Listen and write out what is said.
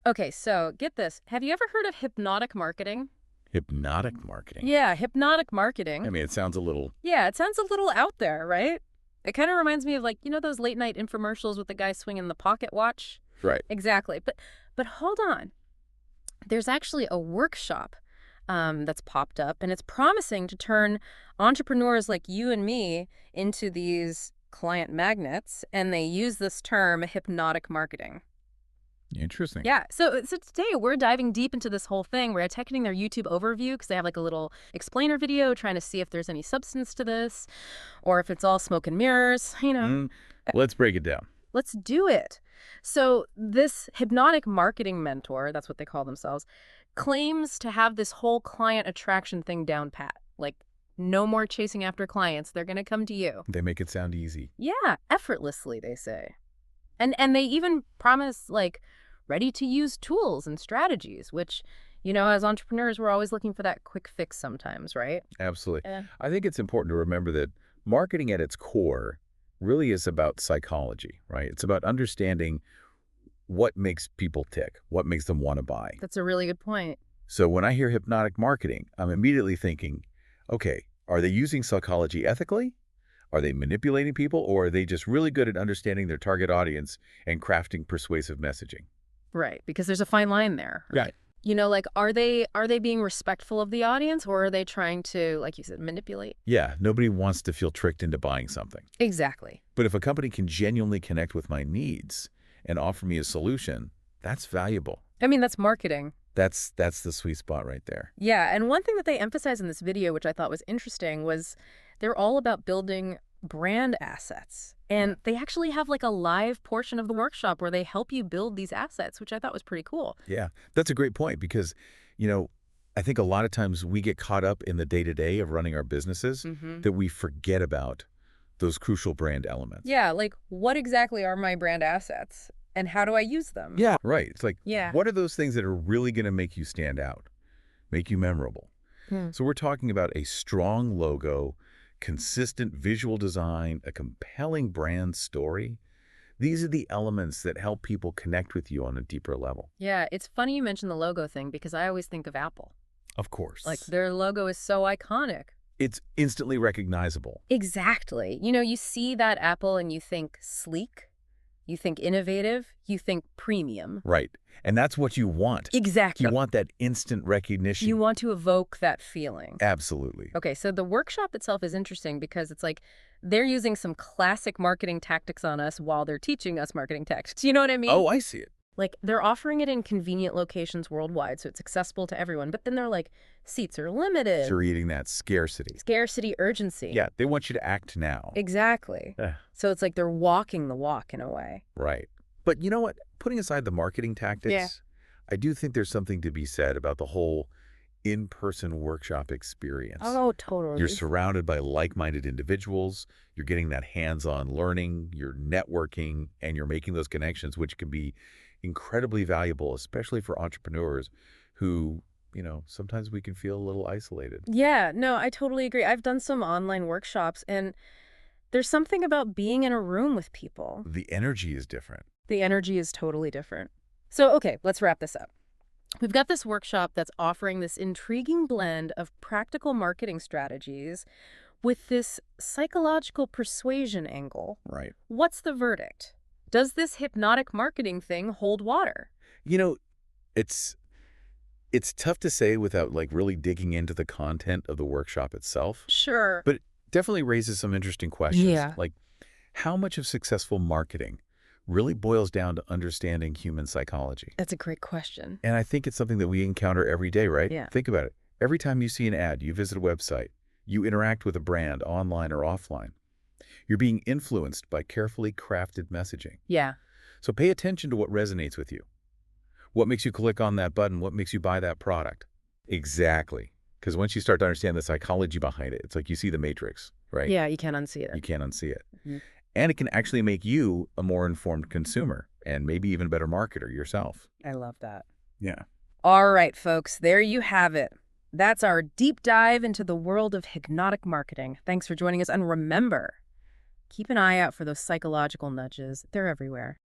Okay, so get this. Have you ever heard of hypnotic marketing? Hypnotic marketing. Yeah, hypnotic marketing. I mean, it sounds a little... Yeah, it sounds a little out there, right? It kind of reminds me of like, those late night infomercials with the guy swinging the pocket watch? Right. Exactly. But hold on. There's actually a workshop that's popped up, and it's promising to turn entrepreneurs like you and me into these client magnets, and they use this term hypnotic marketing. Interesting. Yeah, so today we're diving deep into this whole thing. We're checking their YouTube overview because they have like a little explainer video trying to see if there's any substance to this or if it's all smoke and mirrors. Let's break it down. Let's do it. So this hypnotic marketing mentor, that's what they call themselves, claims to have this whole client attraction thing down pat. Like, no more chasing after clients. They're going to come to you. They make it sound easy. Yeah, effortlessly, they say. And they even promise, like, ready-to-use tools and strategies, which, as entrepreneurs, we're always looking for that quick fix sometimes, right? Absolutely. Yeah. I think it's important to remember that marketing at its core really is about psychology, right? It's about understanding what makes people tick, what makes them want to buy. That's a really good point. So when I hear hypnotic marketing, I'm immediately thinking, okay, are they using psychology ethically? Are they manipulating people, or are they just really good at understanding their target audience and crafting persuasive messaging? Right, because there's a fine line there. Right. Like, are they being respectful of the audience, or are they trying to, like you said, manipulate? Yeah, nobody wants to feel tricked into buying something. Exactly. But if a company can genuinely connect with my needs and offer me a solution, that's valuable. I mean, that's marketing. That's the sweet spot right there. Yeah, and one thing that they emphasize in this video, which I thought was interesting, was they're all about building brand assets. And they actually have like a live portion of the workshop where they help you build these assets, which I thought was pretty cool. Yeah, that's a great point because, I think a lot of times we get caught up in the day-to-day of running our businesses that we forget about those crucial brand elements. Yeah, like what exactly are my brand assets and how do I use them? Yeah, right. It's like, Yeah. what are those things that are really going to make you stand out, make you memorable? So we're talking about a strong logo, consistent visual design, a compelling brand story. These are the elements that help people connect with you on a deeper level. Yeah, it's funny you mentioned the logo thing because I always think of Apple. Of course. Like their logo is so iconic. It's instantly recognizable. Exactly. You see that Apple and you think sleek, you think innovative, you think premium. Right. And that's what you want. Exactly. You want that instant recognition. You want to evoke that feeling. Absolutely. Okay, so the workshop itself is interesting because it's like they're using some classic marketing tactics on us while they're teaching us marketing tactics. You know what I mean? Oh, I see it. Like they're offering it in convenient locations worldwide, so it's accessible to everyone. But then they're like, seats are limited. Creating that scarcity. Scarcity, urgency. Yeah, they want you to act now. Exactly. So it's like they're walking the walk in a way. Right. But you know what? Putting aside the marketing tactics, I do think there's something to be said about the whole in-person workshop experience. Oh, totally. You're surrounded by like-minded individuals. You're getting that hands-on learning. You're networking, and you're making those connections, which can be incredibly valuable, especially for entrepreneurs who, sometimes we can feel a little isolated. Yeah, no, I totally agree. I've done some online workshops, and there's something about being in a room with people. The energy is different. The energy is totally different. So, okay, let's wrap this up. We've got this workshop that's offering this intriguing blend of practical marketing strategies with this psychological persuasion angle. Right. What's the verdict? Does this hypnotic marketing thing hold water? It's tough to say without really digging into the content of the workshop itself. Sure. But it definitely raises some interesting questions. Yeah. Like, how much of successful marketing really boils down to understanding human psychology? That's a great question. And I think it's something that we encounter every day, right? Yeah. Think about it. Every time you see an ad, you visit a website, you interact with a brand online or offline, you're being influenced by carefully crafted messaging. Yeah. So pay attention to what resonates with you. What makes you click on that button? What makes you buy that product? Exactly. Because once you start to understand the psychology behind it, it's like you see the matrix, right? Yeah, you can't unsee it. You can't unsee it. And it can actually make you a more informed consumer and maybe even a better marketer yourself. I love that. Yeah. All right, folks, there you have it. That's our deep dive into the world of hypnotic marketing. Thanks for joining us. And remember, keep an eye out for those psychological nudges. They're everywhere.